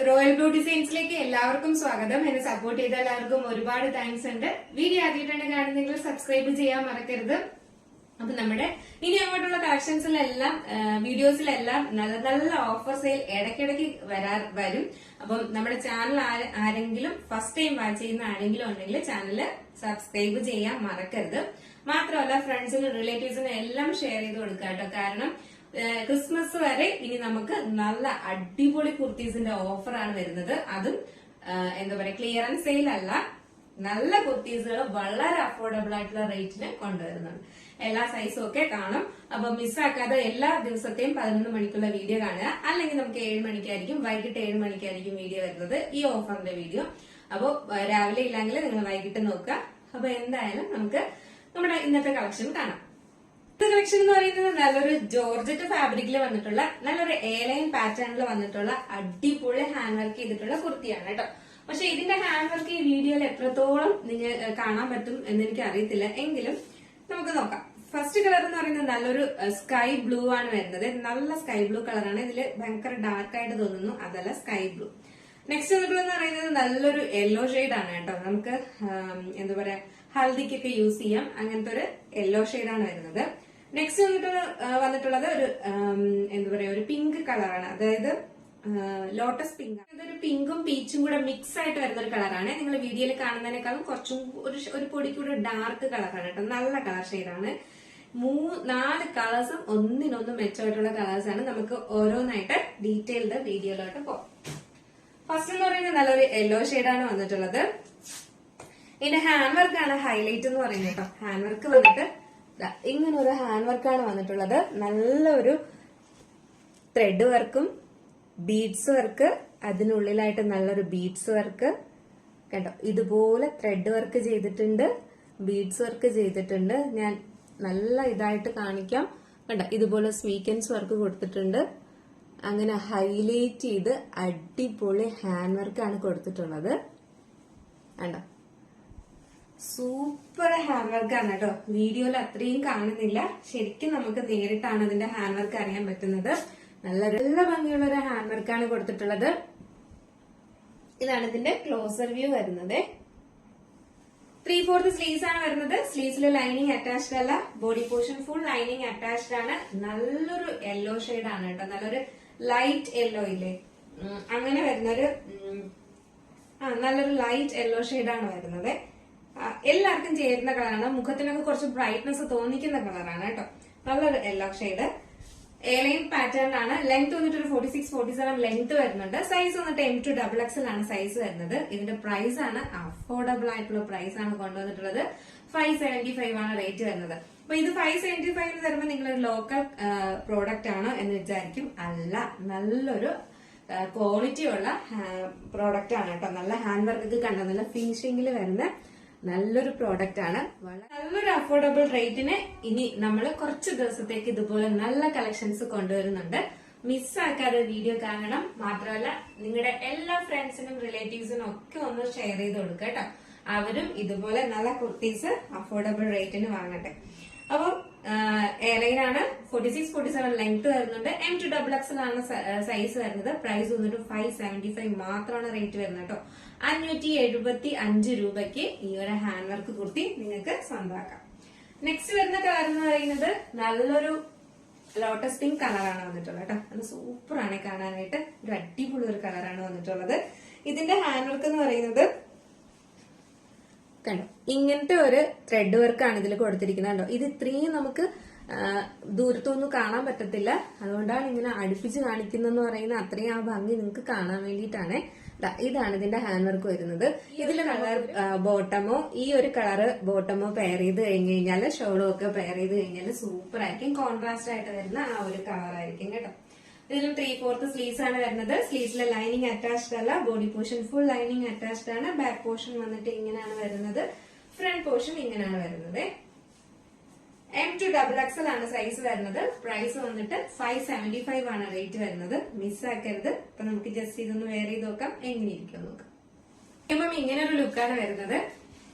Royal blue ഡിസൈൻസിലേക്ക് എല്ലാവർക്കും സ്വാഗതം. എന്നെ സപ്പോർട്ട് ചെയ്ത എല്ലാവർക്കും ഒരുപാട് താങ്ക്സ് ഉണ്ട്. വീഡിയോ ആദ്യമായിട്ടാണ് കാണുന്നെങ്കിൽ സബ്സ്ക്രൈബ് ചെയ്യാൻ മറക്കരുത്. അപ്പൊ നമ്മുടെ ഇനി അങ്ങോട്ടുള്ള കളക്ഷൻസിലെല്ലാം വീഡിയോസിലെല്ലാം നല്ല നല്ല ഓഫർ സെയിൽ ഇടയ്ക്കിടയ്ക്ക് വരും. അപ്പം നമ്മുടെ ചാനൽ ആരെങ്കിലും ഫസ്റ്റ് ടൈം വാച്ച് ചെയ്യുന്ന ആരെങ്കിലും ഉണ്ടെങ്കിൽ ചാനൽ സബ്സ്ക്രൈബ് ചെയ്യാൻ മറക്കരുത്. മാത്രമല്ല ഫ്രണ്ട്സിനും റിലേറ്റീവ്സിനും എല്ലാം ഷെയർ ചെയ്ത് കൊടുക്കുക കേട്ടോ. കാരണം ക്രിസ്മസ് വരെ ഇനി നമുക്ക് നല്ല അടിപൊളി കുർത്തീസിന്റെ ഓഫറാണ് വരുന്നത്. അതും എന്താ പറയാ ക്ലിയറൻസ് സെയിൽ അല്ല, നല്ല കുർത്തീസുകൾ വളരെ അഫോർഡബിൾ ആയിട്ടുള്ള റേറ്റിന് കൊണ്ടുവരുന്നുണ്ട്. എല്ലാ സൈസും ഒക്കെ കാണും. അപ്പൊ മിസ്സാക്കാതെ എല്ലാ ദിവസത്തെയും 11 മണിക്കുള്ള വീഡിയോ കാണുക. അല്ലെങ്കിൽ നമുക്ക് 7 മണിക്കായിരിക്കും, വൈകിട്ട് 7 മണിക്കായിരിക്കും വീഡിയോ വരുന്നത്, ഈ ഓഫറിന്റെ വീഡിയോ. അപ്പൊ രാവിലെ ഇല്ലെങ്കിൽ നിങ്ങൾ വൈകിട്ട് നോക്കുക. അപ്പൊ എന്തായാലും നമുക്ക് നമ്മുടെ ഇന്നത്തെ കളക്ഷൻ കാണാം. ഇന്നത്തെ കളക്ഷൻ എന്ന് പറയുന്നത് നല്ലൊരു ജോർജറ്റ് ഫാബ്രിക്കിൽ വന്നിട്ടുള്ള നല്ലൊരു എയർലൈൻ പാറ്റേണിൽ വന്നിട്ടുള്ള അടിപൊളി ഹാൻഡ് വർക്ക് ചെയ്തിട്ടുള്ള കുർത്തിയാണ് കേട്ടോ. പക്ഷെ ഇതിന്റെ ഹാൻഡ് വർക്ക് ഈ വീഡിയോയിൽ എത്രത്തോളം നിങ്ങൾ കാണാൻ പറ്റും എന്ന് എനിക്ക് അറിയത്തില്ല, എങ്കിലും നമുക്ക് നോക്കാം. ഫസ്റ്റ് കളർ എന്ന് പറയുന്നത് നല്ലൊരു സ്കൈ ബ്ലൂ ആണ് വരുന്നത്. നല്ല സ്കൈ ബ്ലൂ കളറാണ്. ഇതില് ഭയങ്കര ഡാർക്ക് ആയിട്ട് തോന്നുന്നു, അതല്ല സ്കൈ ബ്ലൂ. നെക്സ്റ്റ് വന്നിട്ടുള്ള പറയുന്നത് നല്ലൊരു യെല്ലോ ഷെയ്ഡ് ആണ് കേട്ടോ. നമുക്ക് എന്താ പറയാ ഹൽദിക്കൊക്കെ യൂസ് ചെയ്യാം, അങ്ങനത്തെ ഒരു യെല്ലോ ഷെയ്ഡാണ് വരുന്നത്. നെക്സ്റ്റ് വന്നിട്ടുള്ളത് ഒരു എന്താ പറയാ ഒരു പിങ്ക് കളറാണ്, അതായത് ലോട്ടസ് പിങ്ക്. ഇതൊരു പിങ്കും പീച്ചും കൂടെ മിക്സ് ആയിട്ട് വരുന്ന ഒരു കളറാണ്. നിങ്ങൾ വീഡിയോയിൽ കാണുന്നതിനേക്കാളും കുറച്ചും ഒരു പൊടിക്കൂടെ ഡാർക്ക് കളറാണ് കേട്ടോ. നല്ല കളർ ഷെയ്ഡാണ്. 4 കളേഴ്സും ഒന്നിനൊന്നും മെച്ചമായിട്ടുള്ള കളേഴ്സാണ്. നമുക്ക് ഓരോന്നായിട്ട് ഡീറ്റെയിൽഡ് വീഡിയോയിലോട്ട് പോകാം. ഫസ്റ്റ് എന്ന് പറയുന്നത് നല്ലൊരു യെല്ലോ ഷെയ്ഡാണ് വന്നിട്ടുള്ളത്. ഇതിന്റെ ഹാൻഡ് വർക്കാണ് ഹൈലൈറ്റ് എന്ന് പറയുന്നത് കേട്ടോ. ഹാൻഡ് വർക്ക് വന്നിട്ട് ഇങ്ങനെ ഒരു ഹാൻഡ് വർക്കാണ് വന്നിട്ടുള്ളത്. നല്ലൊരു ത്രെഡ് വർക്കും ബീഡ്സ് വർക്ക്, അതിനുള്ളിലായിട്ട് നല്ലൊരു ബീഡ്സ് വർക്ക് കേട്ടോ. ഇതുപോലെ ത്രെഡ് വർക്ക് ചെയ്തിട്ടുണ്ട്, ബീഡ്സ് വർക്ക് ചെയ്തിട്ടുണ്ട്. ഞാൻ നല്ല ഇതായിട്ട് കാണിക്കാം കേട്ടോ. ഇതുപോലെ സ്വീക്കൻസ് വർക്ക് കൊടുത്തിട്ടുണ്ട്. അങ്ങനെ ഹൈലൈറ്റ് ചെയ്ത് അടിപൊളി ഹാൻഡ് വർക്കാണ് കൊടുത്തിട്ടുള്ളത് കണ്ടോ. സൂപ്പർ ഹാൻഡ് വർക്കാണ് കേട്ടോ. വീഡിയോയിൽ അത്രയും കാണുന്നില്ല, ശരിക്കും നമുക്ക് നേരിട്ടാണ് അതിന്റെ ഹാൻഡ് വർക്ക് അറിയാൻ പറ്റുന്നത്. നല്ല ഭംഗിയുള്ള ഒരു ഹാൻഡ് വർക്കാണ് കൊടുത്തിട്ടുള്ളത്. ഇതാണ് ഇതിന്റെ ക്ലോസർ വ്യൂ വരുന്നത്. 3/4 സ്ലീവ്സ് ആണ് വരുന്നത്. സ്ലീവ്സിൽ ലൈനിങ് അറ്റാച്ച്ഡ് അല്ല, body portion full lining attached ആണ്. നല്ലൊരു യെല്ലോ ഷെയ്ഡ് ആണ് കേട്ടോ. നല്ലൊരു ലൈറ്റ് യെല്ലോ ഇല്ലേ, അങ്ങനെ വരുന്നൊരു നല്ലൊരു ലൈറ്റ് യെല്ലോ ഷെയ്ഡാണ് വരുന്നത്. എല്ലാവർക്കും ചേരുന്ന കളറാണ്. മുഖത്തിനൊക്കെ കുറച്ച് ബ്രൈറ്റ്നെസ് തോന്നിക്കുന്ന കളറാണ് കേട്ടോ. നല്ലൊരു യെല്ലോ ഷെയ്ഡ്. എയർലൈൻ പാറ്റേൺ ആണ്. ലെങ്ത് വന്നിട്ട് ഒരു 46-47 ലെങ്ത് വരുന്നുണ്ട്. സൈസ് വന്നിട്ട് M2 XXL ആണ് സൈസ് വരുന്നത്. ഇതിന്റെ പ്രൈസ് ആണ് അഫോർഡബിൾ ആയിട്ടുള്ള പ്രൈസ് ആണ് കൊണ്ടുവന്നിട്ടുള്ളത്. 575 ആണ് റേറ്റ് വരുന്നത്. അപ്പൊ ഇത് 575 തരുമ്പോൾ നിങ്ങളൊരു ലോക്കൽ പ്രോഡക്റ്റ് ആണ് എന്ന് വിചാരിക്കും. അല്ല, നല്ലൊരു ക്വാളിറ്റി ഉള്ള പ്രോഡക്റ്റ് ആണ് കേട്ടോ. നല്ല ഹാൻഡ് വർക്ക് കണ്ട നല്ല ഫിനിഷിംഗിൽ വരുന്ന നല്ലൊരു പ്രോഡക്റ്റ് ആണ്. നല്ലൊരു അഫോർഡബിൾ റേറ്റിന് ഇനി നമ്മൾ കുറച്ച് ദിവസത്തേക്ക് ഇതുപോലെ നല്ല കളക്ഷൻസ് കൊണ്ടുവരുന്നുണ്ട്. മിസ്സാക്കാതെ വീഡിയോ കാണണം. മാത്രമല്ല നിങ്ങളുടെ എല്ലാ ഫ്രണ്ട്സിനും റിലേറ്റീവ്സിനും ഒക്കെ ഒന്ന് ഷെയർ ചെയ്ത് കൊടുക്കുക കേട്ടോ. അവരും ഇതുപോലെ നല്ല കുർത്തീസ് അഫോർഡബിൾ റേറ്റിന് വാങ്ങട്ടെ. അപ്പം എയർലൈൻ ആണ്. 46-47 ലെങ്ത് വരുന്നുണ്ട്. M2 XXL ആണ് സൈസ് വരുന്നത്. പ്രൈസ് വന്നിട്ട് 575 മാത്രമാണ് റേറ്റ് വരുന്നത് കേട്ടോ. 575 രൂപയ്ക്ക് ഈ ഒരു ഹാൻഡ് വർക്ക് കുർത്തി നിങ്ങൾക്ക് സ്വന്തമാക്കാം. നെക്സ്റ്റ് വരുന്ന കളർ എന്ന് പറയുന്നത് നല്ലൊരു ലോട്ടസ് പിങ്ക് കളറാണ് വന്നിട്ടുള്ളത് കേട്ടോ. നല്ല സൂപ്പറാണ് കാണാനായിട്ട്. ഒരു അടിപൊളി ഒരു കളറാണ് വന്നിട്ടുള്ളത്. ഇതിന്റെ ഹാൻഡ് വർക്ക് എന്ന് പറയുന്നത് കണ്ടോ, ഇങ്ങനത്തെ ഒരു ത്രെഡ് വർക്കാണ് ഇതിൽ കൊടുത്തിരിക്കുന്നത് കണ്ടോ. ഇത് ഇത്രയും നമുക്ക് ദൂരത്തൊന്നും കാണാൻ പറ്റത്തില്ല, അതുകൊണ്ടാണ് ഇങ്ങനെ അടുപ്പിച്ച് കാണിക്കുന്നതെന്ന് പറയുന്നത്. അത്രയും ആ ഭംഗി നിങ്ങൾക്ക് കാണാൻ വേണ്ടിയിട്ടാണ്. ഇതാണ് ഇതിന്റെ ഹാൻഡ് വർക്ക് വരുന്നത്. ഇതിൽ കളർ ബോട്ടമോ ഈ ഒരു കളറ് ബോട്ടമോ പെയർ ചെയ്ത് കഴിഞ്ഞ് കഴിഞ്ഞാൽ, ഷോളും ഒക്കെ പെയർ ചെയ്ത് കഴിഞ്ഞാൽ സൂപ്പർ ആയിരിക്കും. കോൺട്രാസ്റ്റ് ആയിട്ട് വരുന്ന ആ ഒരു കളർ ആയിരിക്കും കേട്ടോ. ഇതിലും 3/4 സ്ലീവ്സ് ആണ് വരുന്നത്. സ്ലീവ്സിലെ ലൈനിങ് അറ്റാച്ച്ഡ് അല്ല, body portion full lining attached ആണ്. ബാക്ക് പോർഷൻ വന്നിട്ട് ഇങ്ങനെയാണ് വരുന്നത്. ഫ്രണ്ട് പോർഷൻ ഇങ്ങനെയാണ് വരുന്നത്. M2 XXL ആണ് സൈസ് വരുന്നത്. പ്രൈസ് വന്നിട്ട് 575 ആണ് റേറ്റ് വരുന്നത്. മിസ്സാക്കരുത്. അപ്പൊ നമുക്ക് ജസ്റ്റ് ഇതൊന്ന് വെയർ ചെയ്ത് നോക്കാം, എങ്ങനെയിരിക്കും നോക്കാം. ഇപ്പം ഇങ്ങനെ ഒരു ലുക്കാണ് വരുന്നത്.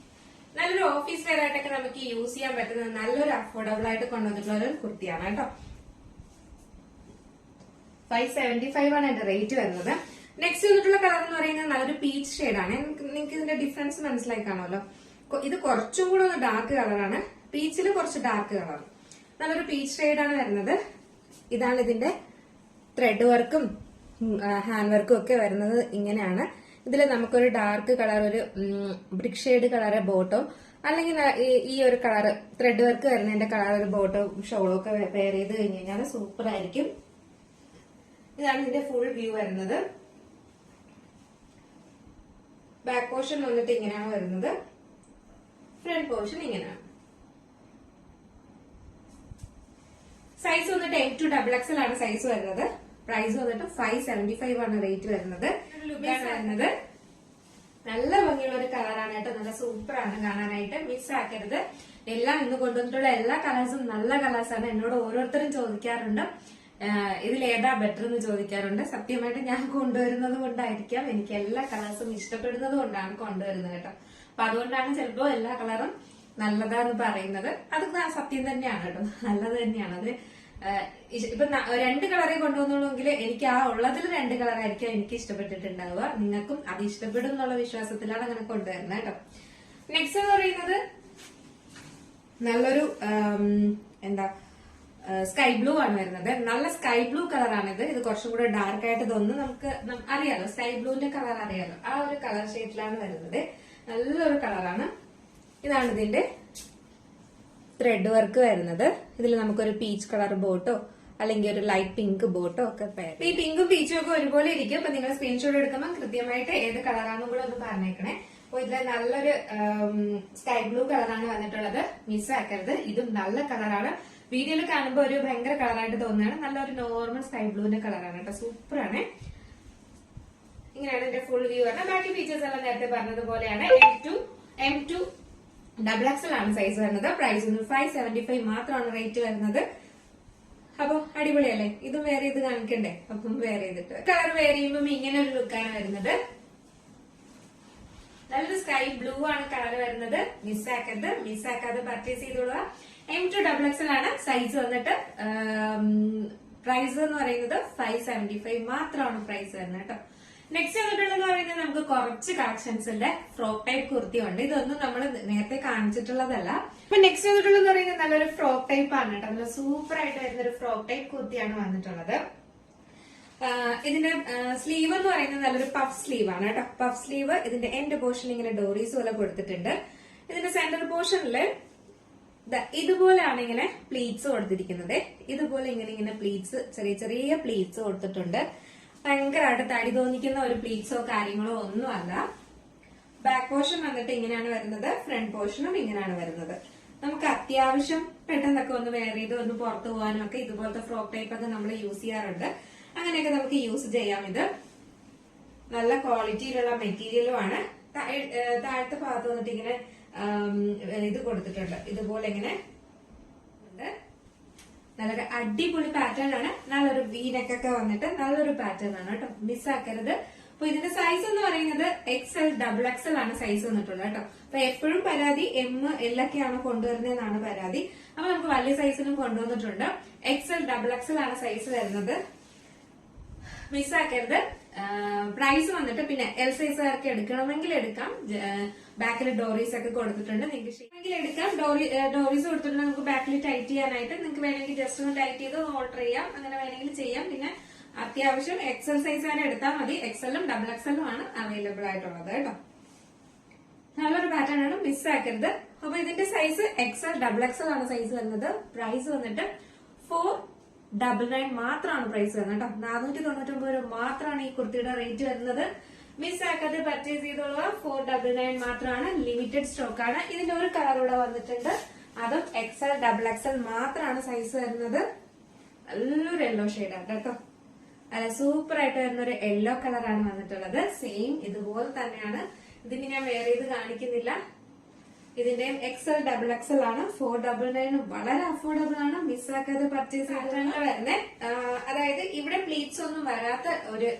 നല്ലൊരു ഓഫീസ് വെയർ ആയിട്ടൊക്കെ നമുക്ക് യൂസ് ചെയ്യാൻ പറ്റുന്ന നല്ലൊരു അഫോർഡബിൾ ആയിട്ട് കൊണ്ടുവന്നിട്ടുള്ള ഒരു കുർത്തിയാണ് കേട്ടോ. 575 ആണ് എന്റെ റേറ്റ് വരുന്നത്. നെക്സ്റ്റ് വന്നിട്ടുള്ള കളർ എന്ന് പറയുന്നത് നല്ലൊരു പീച്ച് ഷെയ്ഡാണ്. നിങ്ങൾക്ക് ഇതിന്റെ ഡിഫറൻസ് മനസ്സിലായി കാണുമല്ലോ. ഇത് കുറച്ചും കൂടെ ഒന്ന് ഡാർക്ക് കളറാണ്, പീച്ചിൽ കുറച്ച് ഡാർക്ക് കളർ. നല്ലൊരു പീച്ച് ഷെയ്ഡാണ് വരുന്നത്. ഇതാണ് ഇതിന്റെ ത്രെഡ് വർക്കും ഹാൻഡ് വർക്കും ഒക്കെ വരുന്നത് ഇങ്ങനെയാണ്. ഇതിൽ നമുക്കൊരു ഡാർക്ക് കളർ, ഒരു ബ്രിക്ക് ഷെയ്ഡ് കളറ് ബോട്ടോ, അല്ലെങ്കിൽ ഈ ഒരു കളർ ത്രെഡ് വർക്ക് വരുന്നതിന്റെ കളർ ഒരു ബോട്ടോ ഷോളോ ഒക്കെ പെയർ ചെയ്ത് കഴിഞ്ഞ് കഴിഞ്ഞാൽ സൂപ്പർ ആയിരിക്കും. ഇതാണ് ഇതിന്റെ ഫുൾ വ്യൂ വരുന്നത്. ബാക്ക് പോർഷൻ വന്നിട്ട് ഇങ്ങനെയാണ് വരുന്നത്, ഫ്രണ്ട് പോർഷൻ ഇങ്ങനെയാണ്. സൈസ് വന്നിട്ട് M2XXL ആണ് സൈസ് വരുന്നത്. പ്രൈസ് വന്നിട്ട് 575 ആണ് റേറ്റ് വരുന്നത്. ലുക്കാണ് വരുന്നത്. നല്ല ഭംഗിയുള്ള ഒരു കളറാണ് കേട്ടോ, നല്ല സൂപ്പർ ആണ് കാണാനായിട്ട്. മിസ് ആക്കരുത്. എല്ലാം ഇന്ന് കൊണ്ടുവന്നിട്ടുള്ള എല്ലാ കളേഴ്സും നല്ല കളേഴ്സാണ്. എന്നോട് ഓരോരുത്തരും ചോദിക്കാറുണ്ട് ഇതിൽ ഏതാ ബെറ്റർ എന്ന് ചോദിക്കാറുണ്ട്. സത്യമായിട്ട് ഞാൻ കൊണ്ടുവരുന്നത് കൊണ്ടായിരിക്കാം, എനിക്ക് എല്ലാ കളേഴ്സും ഇഷ്ടപ്പെടുന്നത് കൊണ്ടാണ് കൊണ്ടുവരുന്നത് കേട്ടോ. അപ്പൊ അതുകൊണ്ടാണ് ചിലപ്പോ എല്ലാ കളറും നല്ലതാന്ന് പറയുന്നത്. അത് സത്യം തന്നെയാണ് കേട്ടോ, നല്ലത് തന്നെയാണ്. അത് ഇപ്പൊ 2 കളറേ കൊണ്ടുവന്നുള്ളൂങ്കിൽ എനിക്ക് ആ ഉള്ളതിൽ 2 കളറായിരിക്കും എനിക്ക് ഇഷ്ടപ്പെട്ടിട്ടുണ്ടാവുക. നിങ്ങൾക്കും അത് ഇഷ്ടപ്പെടും എന്നുള്ള വിശ്വാസത്തിലാണ് അങ്ങനെ കൊണ്ടുവരുന്നത് കേട്ടോ. നെക്സ്റ്റ് എന്ന് പറയുന്നത് നല്ലൊരു സ്കൈ ബ്ലൂ ആണ് വരുന്നത്. നല്ല സ്കൈ ബ്ലൂ കളറാണിത്. ഇത് കുറച്ചും കൂടെ ഡാർക്ക് ആയിട്ട് തോന്നുന്നു. നമുക്ക് അറിയാലോ, സ്കൈ ബ്ലൂവിന്റെ കളർ അറിയാലോ. ആ ഒരു കളർ ഷെയ്ഡിലാണ് വരുന്നത്. നല്ലൊരു കളറാണ്. ഇതാണ് ഇതിന്റെ ത്രെഡ് വർക്ക് വരുന്നത്. ഇതിൽ നമുക്കൊരു പീച്ച് കളർ ബോട്ടോ അല്ലെങ്കിൽ ഒരു ലൈറ്റ് പിങ്ക് ബോട്ടോ ഒക്കെ പെയർ. ഈ പിങ്കും പീച്ചും ഒക്കെ ഒരുപോലെ ഇരിക്കും. അപ്പൊ നിങ്ങൾ സ്ക്രീൻഷോട്ട് എടുക്കുമ്പോൾ കൃത്യമായിട്ട് ഏത് കളറാണെന്നും കൂടെ ഒന്ന് പറഞ്ഞേക്കണേ. അപ്പൊ ഇതിൽ നല്ലൊരു സ്കൈ ബ്ലൂ കളറാണ് വന്നിട്ടുള്ളത്, മിസ്സാക്കരുത്. ഇതും നല്ല കളറാണ്. വീഡിയോയിൽ കാണുമ്പോൾ ഒരു ഭയങ്കര കളറായിട്ട് തോന്നുകയാണ്. നല്ലൊരു നോർമൽ സ്കൈ ബ്ലൂവിന്റെ കളറാണ് കേട്ടോ, സൂപ്പറാണ്. ഇങ്ങനെയാണ് ഇതിന്റെ ഫുൾ വ്യൂ വരുന്നത്. ബാക്കി ഫീച്ചേഴ്സ് എല്ലാം നേരത്തെ പറഞ്ഞതുപോലെയാണ്. M2XXL ആണ് സൈസ് വരുന്നത്. പ്രൈസ് 575 മാത്രമാണ് റേറ്റ് വരുന്നത്. അപ്പൊ അടിപൊളിയല്ലേ? ഇതും വേറെ ചെയ്ത് കാണിക്കണ്ടേ? അപ്പം വേറെ ചെയ്തിട്ട് കളർ വേറെ ചെയ്യുമ്പോൾ ഇങ്ങനെ ഒരു ലുക്കാണ് വരുന്നത്. നല്ലൊരു സ്കൈ ബ്ലൂ ആണ് കളർ വരുന്നത്. മിസ്സാക്കാതെ പർച്ചേസ് ചെയ്തോളുക. M2XXL ആണ് സൈസ് വന്നിട്ട്. പ്രൈസ് എന്ന് പറയുന്നത് 575 മാത്രമാണ് പ്രൈസ് വരുന്നത് കേട്ടോ. നെക്സ്റ്റ് വന്നിട്ടുള്ളതെന്ന് പറയുന്നത് നമുക്ക് കുറച്ച് കളക്ഷൻസിന്റെ ഫ്രോക്ക് ടൈപ്പ് കുർത്തി ഉണ്ട്. ഇതൊന്നും നമ്മൾ നേരത്തെ കാണിച്ചിട്ടുള്ളതല്ല. അപ്പൊ നെക്സ്റ്റ് വന്നിട്ടുള്ളതെന്ന് പറയുന്നത് നല്ലൊരു ഫ്രോക്ക് ടൈപ്പ് ആണ് കേട്ടോ. നല്ല സൂപ്പർ ആയിട്ട് വരുന്ന ഒരു ഫ്രോക്ക് ടൈപ്പ് കുർത്തിയാണ് വന്നിട്ടുള്ളത്. ഇതിന്റെ സ്ലീവ് എന്ന് പറയുന്നത് നല്ലൊരു പഫ് സ്ലീവ് ആണ് കേട്ടോ. Puff sleeve. ഇതിന്റെ എൻഡ് പോർഷൻ ഇങ്ങനെ ഡോറീസ് പോലെ കൊടുത്തിട്ടുണ്ട്. ഇതിന്റെ സെന്റർ പോർഷനില് ഇതുപോലെയാണ് ഇങ്ങനെ പ്ലീറ്റ്സ് കൊടുത്തിരിക്കുന്നത്. ഇതുപോലെ ഇങ്ങനെ പ്ലീറ്റ്സ്, ചെറിയ ചെറിയ പ്ലീറ്റ്സ് കൊടുത്തിട്ടുണ്ട്. ഭയങ്കരമായിട്ട് തടി തോന്നിക്കുന്ന ഒരു പ്ലീറ്റ്സോ കാര്യങ്ങളോ ഒന്നും അല്ല. ബാക്ക് പോർഷൻ വന്നിട്ട് ഇങ്ങനെയാണ് വരുന്നത്. ഫ്രണ്ട് പോർഷനും ഇങ്ങനെയാണ് വരുന്നത്. നമുക്ക് അത്യാവശ്യം പെട്ടെന്നൊക്കെ ഒന്ന് വെയർ ചെയ്ത് ഒന്ന് പുറത്തു പോകാനും ഒക്കെ ഇതുപോലത്തെ ഫ്രോക്ക് ടൈപ്പ് ഒക്കെ നമ്മൾ യൂസ് ചെയ്യാറുണ്ട്. അങ്ങനെയൊക്കെ നമുക്ക് യൂസ് ചെയ്യാം. ഇത് നല്ല ക്വാളിറ്റിയിലുള്ള മെറ്റീരിയലും ആണ്. താഴത്തെ ഭാഗത്ത് വന്നിട്ട് ഇങ്ങനെ ഇത് കൊടുത്തിട്ടുണ്ട്. ഇതുപോലെ ഇങ്ങനെ നല്ലൊരു അടിപൊളി പാറ്റേൺ ആണ്. നല്ലൊരു വീനക്കൊക്കെ വന്നിട്ട് നല്ലൊരു പാറ്റേൺ ആണ് കേട്ടോ, മിസ്സാക്കരുത്. അപ്പൊ ഇതിന്റെ സൈസ് എന്ന് പറയുന്നത് XXL ആണ് സൈസ് വന്നിട്ടുള്ളത് കേട്ടോ. അപ്പൊ എപ്പോഴും പരാതി M, L ഒക്കെയാണ് കൊണ്ടുവരുന്നതെന്നാണ് പരാതി. അപ്പൊ നമുക്ക് വലിയ സൈസിലും കൊണ്ടുവന്നിട്ടുണ്ട്. XXL ആണ് സൈസ് വരുന്നത്, മിസ്സാക്കരുത്. പ്രൈസ് വന്നിട്ട് പിന്നെ L സൈസുകാർക്ക് എടുക്കണമെങ്കിൽ എടുക്കാം. ബാക്കിൽ ഡോറീസ് ഒക്കെ കൊടുത്തിട്ടുണ്ട്. നിങ്ങൾക്ക് എടുക്കാം. ഡോറീസ് കൊടുത്തിട്ടുണ്ട്. നമുക്ക് ബാക്കിൽ ടൈറ്റ് ചെയ്യാനായിട്ട് നിങ്ങൾക്ക് വേണമെങ്കിൽ ജസ്റ്റ് ഒന്ന് ടൈറ്റ് ചെയ്ത് ഓൾട്ടർ ചെയ്യാം. അങ്ങനെ വേണമെങ്കിൽ ചെയ്യാം. പിന്നെ അത്യാവശ്യം XL സൈസ് തന്നെ എടുത്താൽ മതി. XL-ഉം XXL-ഉം ആണ് അവൈലബിൾ ആയിട്ടുള്ളത് കേട്ടോ. നല്ലൊരു പാറ്റേൺ ആണ്, മിസ്സാക്കരുത്. അപ്പൊ ഇതിന്റെ സൈസ് XXL ആണ് സൈസ് വരുന്നത്. പ്രൈസ് വന്നിട്ട് 499 മാത്രമാണ് പ്രൈസ് വരുന്നത് കേട്ടോ. 499 രൂപ മാത്രമാണ് ഈ കുർത്തിയുടെ റേറ്റ് വരുന്നത്. മിസ്സാക്കാതെ പർച്ചേസ് ചെയ്തോളുക. 499 മാത്രമാണ്. ലിമിറ്റഡ് സ്റ്റോക്ക് ആണ്. ഇതിന്റെ ഒരു കളർ ഇവിടെ വന്നിട്ടുണ്ട്. അതും XXL മാത്രമാണ് സൈസ് വരുന്നത്. നല്ലൊരു യെല്ലോ ഷെയ്ഡാണ് കേട്ടോ. അല്ല, സൂപ്പർ ആയിട്ട് വരുന്ന ഒരു യെല്ലോ കളറാണ് വന്നിട്ടുള്ളത്. സെയിം ഇതുപോലെ തന്നെയാണ്. ഇതിന് ഞാൻ വേറെ ചെയ്ത് കാണിക്കുന്നില്ല. ഇതിന്റെയും XXL ആണ്. 499 വളരെ അഫോർഡബിൾ ആണ്. മിസ്സാക്കാതെ പർച്ചേസ് ചെയ്തിട്ടാണ് വരുന്നത്. അതായത് ഇവിടെ പ്ലീറ്റ്സ് ഒന്നും വരാത്ത ഒരു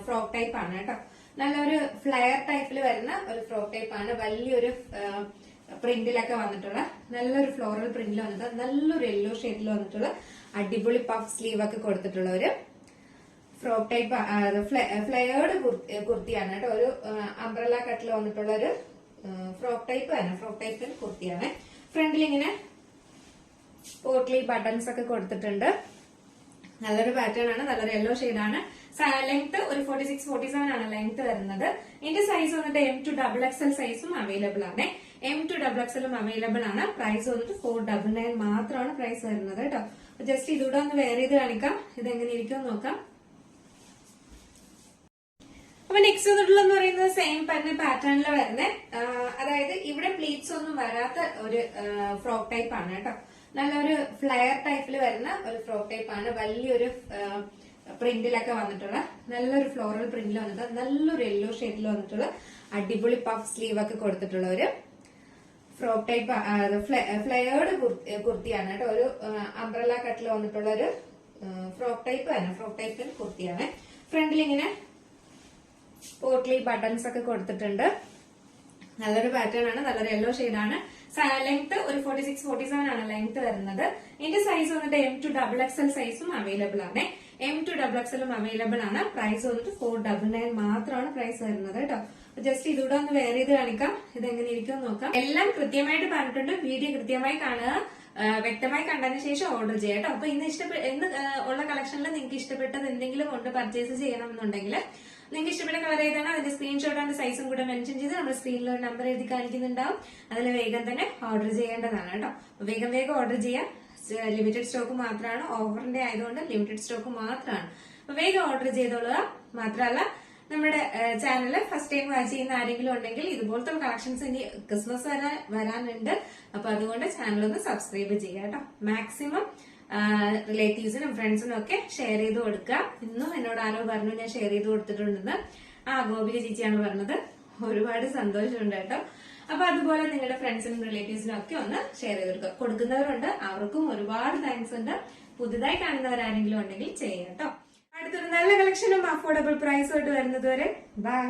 ഫ്രോക്ക് ടൈപ്പ് ആണ് കേട്ടോ. നല്ലൊരു ഫ്ലെയർ ടൈപ്പിൽ വരുന്ന ഒരു ഫ്രോക്ക് ടൈപ്പ് ആണ്. വലിയൊരു പ്രിന്റിലൊക്കെ വന്നിട്ടുള്ള നല്ലൊരു ഫ്ലോറൽ പ്രിന്റിൽ വന്നിട്ട് നല്ലൊരു യെല്ലോ ഷെയ്ഡിൽ വന്നിട്ടുള്ള അടിപൊളി പഫ് സ്ലീവ് ഒക്കെ കൊടുത്തിട്ടുള്ള ഒരു ഫ്രോക്ക് ടൈപ്പ് ഫ്ലെയേർഡ് കുർത്തിയാണ് കേട്ടോ. ഒരു അംബ്രല കട്ടിൽ വന്നിട്ടുള്ള ഒരു ഫ്രോക്ക് ടൈപ്പ് തന്നെ, ഫ്രോക്ക് ടൈപ്പ് കുർത്തിയാണ്. ഫ്രണ്ടിൽ ഇങ്ങനെ പോട്ട്ലി ബട്ടൺസ് ഒക്കെ കൊടുത്തിട്ടുണ്ട്. നല്ലൊരു പാറ്റേൺ ആണ്, നല്ലൊരു യെല്ലോ ഷെയ്ഡാണ്. ലെങ്ത് ഒരു 46-47 ആണ് ലെങ്ത് വരുന്നത്. ഇതിന്റെ സൈസ് വന്നിട്ട് M2XXL സൈസും അവൈലബിൾ ആണ്. M2XXL അവൈലബിൾ ആണ്. പ്രൈസ് വന്നിട്ട് 499 മാത്രമാണ് പ്രൈസ് വരുന്നത് കേട്ടോ. ജസ്റ്റ് ഇതുകൂടെ ഒന്ന് വെയർ ചെയ്ത് കാണിക്കാം, ഇതെങ്ങനെ ഇരിക്കും നോക്കാം. അപ്പൊ നെക്സ്റ്റ് വന്നിട്ടുള്ളതെന്ന് പറയുന്നത് സെയിം തന്നെ പാറ്റേണിൽ വരുന്നത്, അതായത് ഇവിടെ പ്ലീറ്റ്സ് ഒന്നും വരാത്ത ഒരു ഫ്രോക്ക് ടൈപ്പ് ആണ് കേട്ടോ. നല്ലൊരു ഫ്ലെയർ ടൈപ്പിൽ വരുന്ന ഒരു ഫ്രോക്ക് ടൈപ്പ് ആണ്. വലിയൊരു പ്രിന്റിലൊക്കെ വന്നിട്ടുള്ള നല്ലൊരു ഫ്ലോറൽ പ്രിന്റിൽ വന്നിട്ട് നല്ലൊരു യെല്ലോ ഷെയ്ഡിൽ വന്നിട്ടുള്ള അടിപൊളി പഫ് സ്ലീവ് ഒക്കെ കൊടുത്തിട്ടുള്ള ഒരു ഫ്രോക്ക് ടൈപ്പ് ഫ്ലെയേർഡ് കുർത്തിയാണ് കേട്ടോ. ഒരു അംബ്രല കട്ടിൽ വന്നിട്ടുള്ള ഒരു ഫ്രോക്ക് ടൈപ്പ് തന്നെ, ഫ്രോക്ക് ടൈപ്പ് കുർത്തിയാണ്. ഫ്രണ്ടിൽ ഇങ്ങനെ പോട്ട്ലി ബട്ടൺസ് ഒക്കെ കൊടുത്തിട്ടുണ്ട്. നല്ലൊരു പാറ്റേൺ ആണ്, നല്ലൊരു യെല്ലോ ഷെയ്ഡാണ്. ലെങ്ത് ഒരു 46-47 ആണ് ലെങ്ത് വരുന്നത്. ഇതിന്റെ സൈസ് വന്നിട്ട് M2XXL സൈസും അവൈലബിൾ ആണ്. M2XXL അവൈലബിൾ ആണ്. പ്രൈസ് വന്നിട്ട് 499 മാത്രമാണ് പ്രൈസ് വരുന്നത് കേട്ടോ. ജസ്റ്റ് ഇതുകൂടെ ഒന്ന് വെയർ ചെയ്ത് കാണിക്കാം, ഇതെങ്ങനെ ഇരിക്കും നോക്കാം. എല്ലാം കൃത്യമായിട്ട് പറഞ്ഞിട്ടുണ്ട്. വീഡിയോ കൃത്യമായി കാണുക, വ്യക്തമായി കണ്ടതിന് ശേഷം ഓർഡർ ചെയ്യാം കേട്ടോ. അപ്പൊ ഇന്ന് ഉള്ള കളക്ഷനിൽ നിങ്ങൾക്ക് ഇഷ്ടപ്പെട്ടത് എന്തെങ്കിലും കൊണ്ട് പർച്ചേസ് ചെയ്യണമെന്നുണ്ടെങ്കിൽ നിങ്ങൾക്ക് ഇഷ്ടപ്പെട്ട കളർ ഏതാണ് അതിന്റെ സ്ക്രീൻഷോട്ട് ആൻഡ് സൈസും കൂടെ മെൻഷൻ ചെയ്ത് നമ്മുടെ സ്ക്രീനിൽ ഒരു നമ്പർ എഴുതി കാണിക്കുന്നുണ്ടാവും. അതിൽ വേഗം തന്നെ ഓർഡർ ചെയ്യേണ്ടതാണ് കേട്ടോ. വേഗം ഓർഡർ ചെയ്യാം. ലിമിറ്റഡ് സ്റ്റോക്ക് മാത്രമാണ്, ഓഫറിന്റെ ആയതുകൊണ്ട് ലിമിറ്റഡ് സ്റ്റോക്ക് മാത്രമാണ്. അപ്പൊ വേഗം ഓർഡർ ചെയ്തോളുക. മാത്രമല്ല നമ്മുടെ ചാനല് ഫസ്റ്റ് ടൈം വാച്ച് ചെയ്യുന്ന ആരെങ്കിലും ഉണ്ടെങ്കിൽ ഇതുപോലത്തെ കളക്ഷൻസ് ഇനി ക്രിസ്മസ് വരെ വരാനുണ്ട്. അപ്പൊ അതുകൊണ്ട് ചാനൽ ഒന്ന് സബ്സ്ക്രൈബ് ചെയ്യുക കേട്ടോ. മാക്സിമം റിലേറ്റീവ്സിനും ഫ്രണ്ട്സിനും ഒക്കെ ഷെയർ ചെയ്ത് കൊടുക്കുക. ഇന്നും എന്നോട് ആരോ പറഞ്ഞു ഞാൻ ഷെയർ ചെയ്ത് കൊടുത്തിട്ടുണ്ടെന്ന്. ഗോപിക ചേച്ചിയാണ് പറഞ്ഞത്. ഒരുപാട് സന്തോഷമുണ്ട് കേട്ടോ. അപ്പൊ അതുപോലെ നിങ്ങളുടെ ഫ്രണ്ട്സിനും റിലേറ്റീവ്സിനും ഒക്കെ ഒന്ന് ഷെയർ ചെയ്ത് കൊടുക്കുന്നവരുണ്ട്, അവർക്കും ഒരുപാട് താങ്ക്സ് ഉണ്ട്. പുതുതായി കാണുന്നവരാരെങ്കിലും ഉണ്ടെങ്കിൽ ചെയ്യാം കേട്ടോ. അടുത്തൊരു നല്ല കളക്ഷനും അഫോർഡബിൾ പ്രൈസുമായിട്ട് വരുന്നത് വരെ ബൈ.